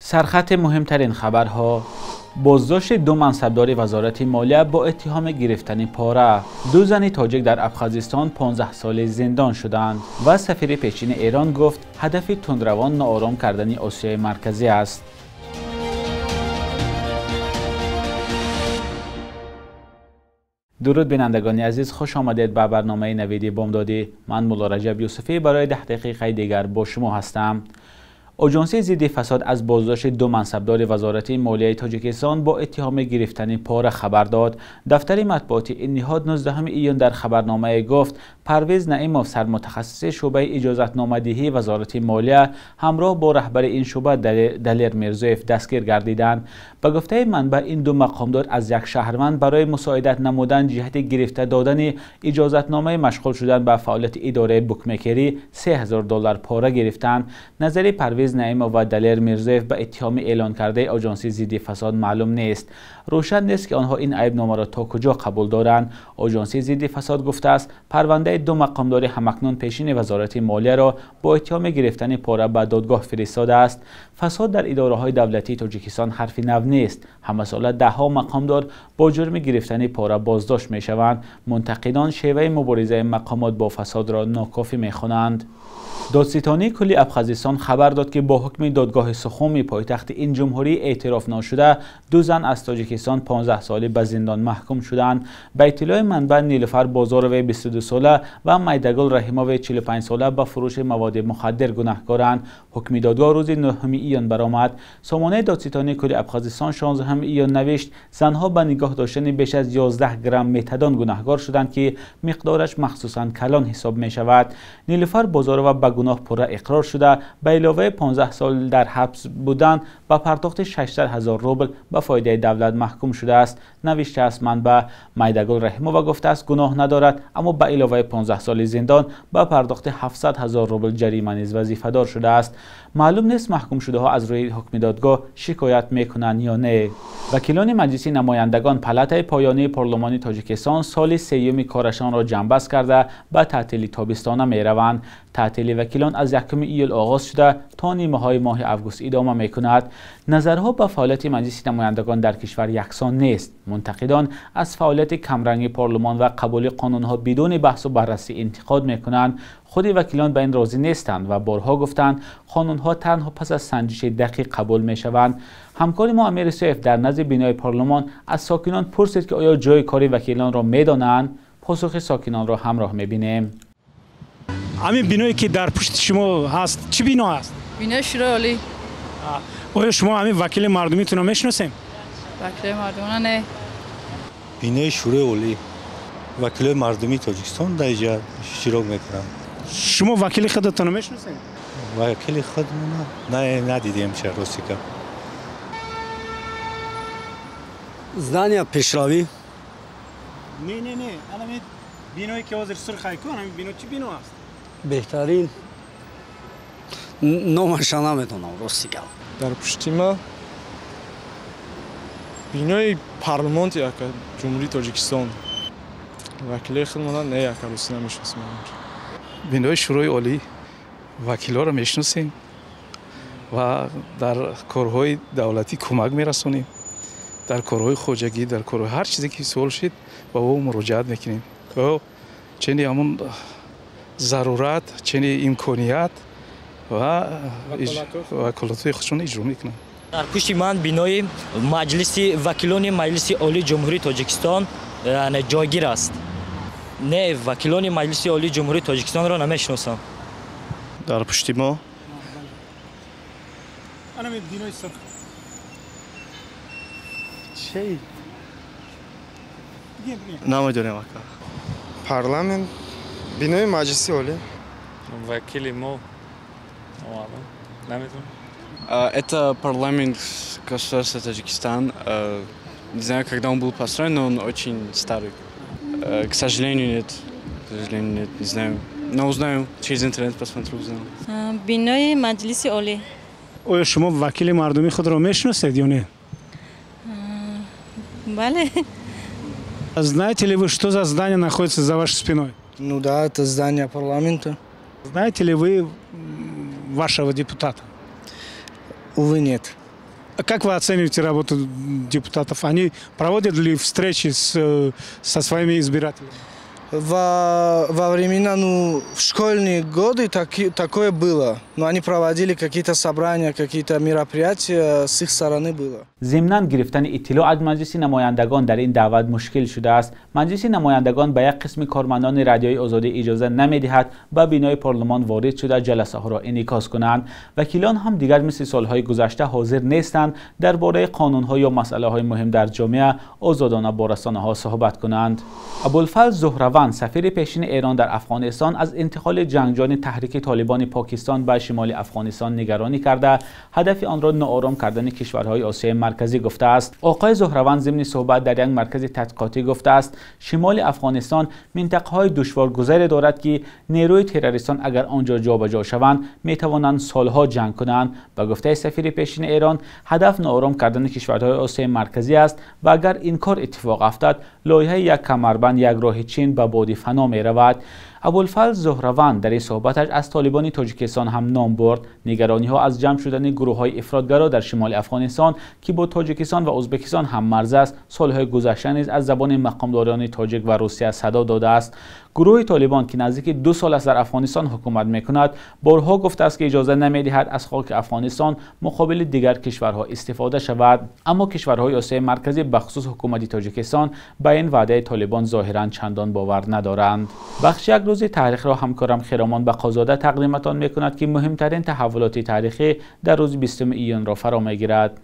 سرخط مهمترین خبرها: بازداشت دو منصبدار وزارت مالیه با اتهام گرفتن پاره. دو زن تاجیک در افغانستان 15 ساله زندان شدند و سفیر پیشین ایران گفت هدف تندروان ناآرام کردن آسیای مرکزی است. درود بینندگان عزیز، خوش آمدید به برنامه نویدی بامدادی. من مولا رجب یوسفی برای 10 دقیقه دیگر با شما هستم. آژانس ضد فساد از بازداشت دو منصبدار وزارت مالیه تاجیکستان با اتهام گرفتن پاره خبر داد. دفتر مطبوعاتی این نهاد 19 ایون در خبرنامه گفت پرویز نعیموف سرمتخصص شعبه اجازتنامه‌دهی وزارت مالیه همراه با رهبر این شعبه دلیر میرزایف دستگیر گردیدند. به گفته منبع این دو مقامدار از یک شهروند برای مساعدت نمودن جهت گرفته دادن اجازتنامه مشغول شدن به فعالیت اداره بوکمیکری $3000 پاره گرفتند. نظر پرویز نعیموف و دلیر میرزایف به اتهام اعلان کرده آژانس ضد فساد معلوم نیست. روشن نیست که آنها این عیبنامه را تا کجا قبول دارند. آژانس ضد فساد گفته است پرونده دو مقامدار همکنون پیشین وزارت مالیه را با اتهام گرفتن پاره به دادگاه فرستاده است. فساد در اداره‌های دولتی تاجیکستان حرفی نو نیست. همه ساله ده‌ها مقامدار با جرم گرفتن پاره بازداشت می‌شوند. منتقدان شیوه مبارزه مقامات با فساد را ناکافی می‌خوانند. دادستانی کلی افغانستان خبر داد که با حکم دادگاه سخومی پایتخت این جمهوری اعتراف نشده دو زن از تاجیکستان 15 ساله به زندان محکوم شدند. به اطلاع منبع نیلوفر بازاروی 22 ساله و میدگل رحیموی 45 ساله به فروش مواد مخدر گناهکارند. حکم دادگاه روز 9 ایون برآمد. سامانه دادستانی کلی افغانستان 16 ایون نوشت زنها به نگاه داشتن بیش از 11 گرم متادون گناهکار شدند که مقدارش مخصوصا کلان حساب می شود. نیلوفر بازارو به گناه پره اقرار شده به علاوه 15 سال در حبس بودن با پرداخت 600,000 روبل به فایده دولت محکوم شده است. نوشته است منبع میدگل رحیموف گفته است گناه ندارد اما به علاوه 15 سال زندان با پرداخت 700,000 روبل جریمه نیز وظیفه دار شده است. معلوم نیست محکوم شده ها از روی حکم دادگاه شکایت میکنند یا نه. وکیلان مجلس نمایندگان پلات پایانی پارلمان تاجیکستان سال سیوم کارشان را جنببست کرده به تعطیل تابستانه میروند. تعطیل وکیلان از 1 ایول آغاز شده تا نیمه های ماه اوگوست ادامه میکند. نظرها به فعالیت مجلس نمایندگان در کشور یکسان نیست. منتقدان از فعالیت کمرنگ پارلمان و قبول قانونها بدون بحث و بررسی انتقاد میکنند. خود وکیلان به این راضی نیستند و بارها گفتند قانونها تنها پس از سنجش دقیق قبول میشوند. همکار ما امیر سیف در نزد بینای پارلمان از ساکنان پرسید که آیا جای کاری وکیلان را میدانند. پاسخ ساکنان را همراه میبینیم. همین بینایی که در پشت شما هست چی بنا است؟ بینای شورای عالی. آیا شما همین وکیل مردمیتون رو میشناسیم؟ وکیل مردمان نه. بینای شورای عالی وکیل مردمی تاجیکستان در اینجا اشتراک میکنم. شما وکیل خودتون رو میشناسیم؟ وکیل خود نه ندیدیم چه راستی که. здания пешравӣ. نه الان بینایی که حاضر سرخ ایکون همین بینا چی بینا است؟ بهترین номаш наметонам рости гап. дар пушти ма бинои парлумонти яка ҷумҳурии тоҷикистон вакилаи худмона не яка рости намешиносем. бинои шӯрои олӣ вакилҳоро мешиносем ва дар корҳои давлатӣ кӯмак мерасонем. дар корҳои хоҷагӣ дар корҳои ҳар чизе ки суол шид ба ӯ муроҷиат мекунем. чени ҳамон зарурат чени имконият ва ваколатҳои худшон иҷро мекунанд. дар пушти ман бинои маҷлиси вакилони маҷлиси олии ҷумҳурии тоҷикистон ҷойгир аст. не вакилони маҷлиси олии ҷумҳурии тоҷикистонро намешиносам. дар пушти мо бинои сарх чӣ намедонем ака. парламент бинои маҷлиси олӣ вакили мо наметонам. Это парламент государства Таджикистан. Не знаю, когда он был построен, но он очень старый. К сожалению, нет. К сожалению, нет. Не знаю. Но узнаю. Через интернет посмотрю, узнаю. бинои маҷлиси олӣ. آیا شما وکیل مردمی خود را میشناسید یا نه؟ бале. Знаете ли вы, что за здание находится за вашей спиной? Ну да, это здание парламента. Знаете ли вы вашего депутата? Увы, нет. Как вы оцениваете работу депутатов? Они проводят ли встречи со своими избирателями? Во времена, в школьные годы такое было. Но они проводили какие-то собрания, какие-то мероприятия с их стороны было. ضمناً گرفتن اطلاع از مجلس نمایندگان در این دعوت مشکل شده است. مجلس نمایندگان به یک قسم کارمندان رادیوی آزادی اجازه نمی‌دهد به بینای پارلمان وارد شده جلسه ها را انعکاس کنند. وکیلان هم دیگر مثل سالهای گذشته حاضر نیستند درباره قانون‌ها یا مسائل مهم در جامعه آزادانه با رسانه‌ها صحبت کنند. ابوالفضل زهروان سفیر پیشین ایران در افغانستان از انتقال جنگجویان تحریک طالبان پاکستان به شمال افغانستان نگرانی کرده هدف آن را ناآرام کردن کشورهای آسیای مرکزی گفته است. آقای زهروان ضمن صحبت در یک مرکز تحقیقاتی گفته است شمال افغانستان منطقه‌های دشوارگذاری دارد که نیروی تروریستان اگر آنجا جابجا شوند میتوانند سالها جنگ کنند. به گفته سفیر پیشین ایران هدف ناآرام کردن کشورهای آسیای مرکزی است و اگر این کار اتفاق افتد لایحه یک کمربند یک راه چین به باد فنا می رود. ابوالفضل زهروان در این صحبتش از طالبان تاجیکستان هم نام برد. نگرانی ها از جمع شدن گروه های افراطگرا در شمال افغانستان که با تاجیکستان و ازبکستان هم مرز است سالهای گذشته نیز از زبان مقامداران تاجیک و روسیه صدا داده است. گروه طالبان که نزدیک 2 سال است در افغانستان حکومت میکند بارها گفته است که اجازه نمیدهد از خاک افغانستان مقابل دیگر کشورها استفاده شود، اما کشورهای آسیای مرکزی بخصوص حکومت تاجیکستان به این وعده طالبان ظاهرا چندان باور ندارند. بخش یک روز تاریخ را همکارم خیرامان بقازاده تقدیمتان میکند که مهمترین تحولات تاریخی در روز 20 ایون را فرا میگیرد.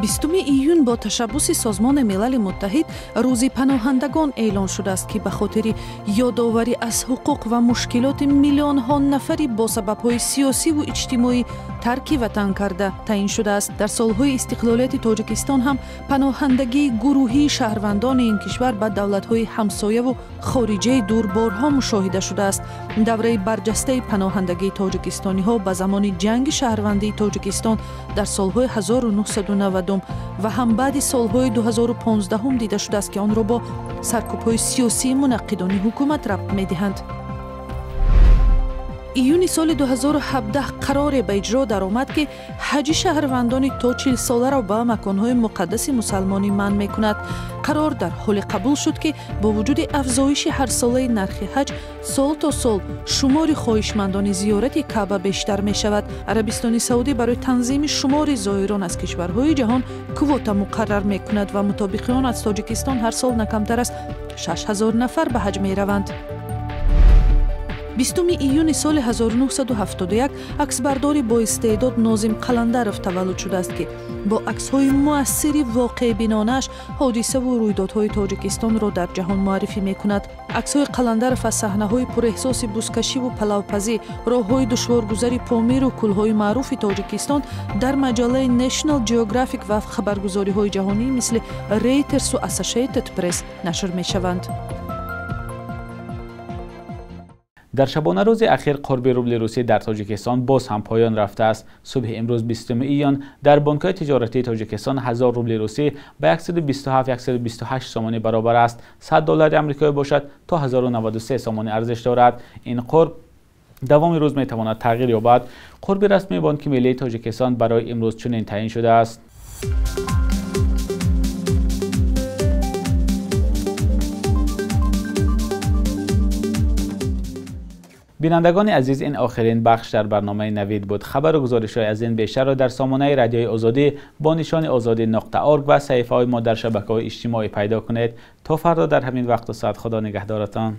20 ایون با تشبث سازمان ملل متحد روز پناهندگان اعلان شده است که به خاطر یادآوری از حقوق و مشکلات میلیون ها نفری با سبب‌های سیاسی و اجتماعی ترک وطن کرده تعیین شده است. در سالهای استقلالیت تاجیکستان هم پناهندگی گروهی شهروندان این کشور به دولت‌های همسایه و خارجه دور بارها مشاهده شده است. دوره برجسته پناهندگی تاجیکستانی‌ها به زمان جنگ شهروندی تاجیکستان در سالهای 1990 و هم بعد سالهای 2015 دیده شده است که آن را با سرکوب‌های سیاسی منقدان حکومت ربط می‌دهند. ایون سال 2017 قرار به اجرا درآمد که حج شهروندان تا 40 ساله را به مکانهای مقدس مسلمانی منع می‌کند. قرار در حال قبول شد که با وجود افزایش هر ساله نرخ حج سال تا سال شمار خواهشمندان زیارت کعبه بیشتر می شود. عربستان سعودی برای تنظیم شمار زائران از کشورهای جهان کوتا مقرر می کند و مطابق آن از تاجیکستان هر سال نه کمتر از 6000 نفر به حج می روند. 20 ایون سال 1971 عکسبرداری با استعداد ناظم قلندرов تولد شده است که با عکس‌های مؤثری واقع بینانش حادثه و رویدادهای تاجیکستان را در جهان معرفی می‌کند. عکس‌های قلندرов از صحنه‌های پراحساس بزکشی و پلاوپزی، راه‌های دشوارگذری پامیر و کوه‌های معروف تاجیکستان در مجله نشنال جیوگرافیک و خبرگزاری‌های جهانی مثل ریترز و اسوسییتد پرس نشر می‌شوند. در شبانه روز اخیر قرب روبل روسی در تاجیکستان باز هم پایان رفته است. صبح امروز 20 ایون در بانک‌های تجارتی تاجیکستان 1000 روبل روسی به 127-128 سومانی برابر است. $100 آمریکایی باشد تا 1093 سومانی ارزش دارد. این قرب دوام روز می تواند تغییر یابد. قرب رسمی بانک ملی تاجیکستان برای امروز چنین تعیین شده است. بینندگان عزیز، این آخرین بخش در برنامه نوید بود. خبر و گزارش‌های از این بیشتر را در سامانه رادیوی آزادی با نشان azadi.org و صفحه‌های ما در شبکه‌های اجتماعی پیدا کنید. تا فردا در همین وقت و ساعت خدا نگهدارتان.